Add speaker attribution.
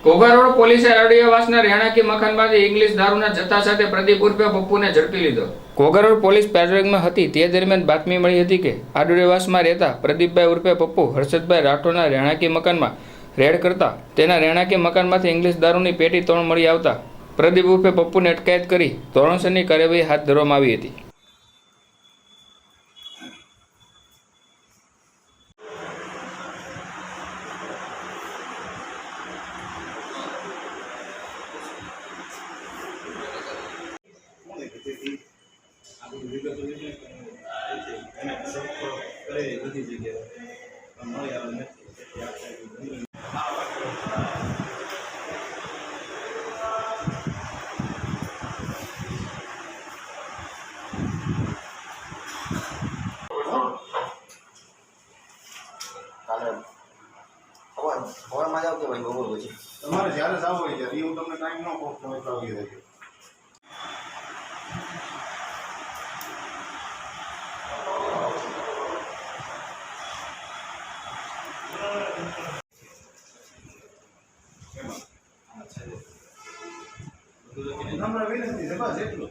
Speaker 1: Ghogha road પોલીસે અરડિયાવાસના રહેણાંકી મકાનમાંથી English દારૂના જથ્થા સાથે પ્રદીપ ઉર્ફે પપ્પુને ઝડપી લીધો। ઘોઘા રોડ પોલીસ પેટ્રોલિંગમાં હતી તે દરમિયાન બાતમી મળી હતી કે અરડિયાવાસમાં રહેતા પ્રદીપભાઈ ઉર્ફે પપ્પુ હર્ષદભાઈ રાઠોડના રહેણાંકી મકાનમાં રેડ કરતા તેના રહેણાંકી મકાનમાંથી ઇંગ્લિશ દારૂની પેટી 3 મળી આવતા પ્રદીપ ઉર્ફે પપ્પુને અટકાયત કરી ધોરણસરની કાર્યવાહી હાથ ધરવામાં આવી હતી।
Speaker 2: હવામાં જાવ કે ભાઈ બપોર પછી
Speaker 3: તમારે જ્યારે જાવ હોય ત્યારે હું તમને ટાઈમ ન કહું તમે આવી રહેજો। નંબર વિનંતી છે બસ એટલું।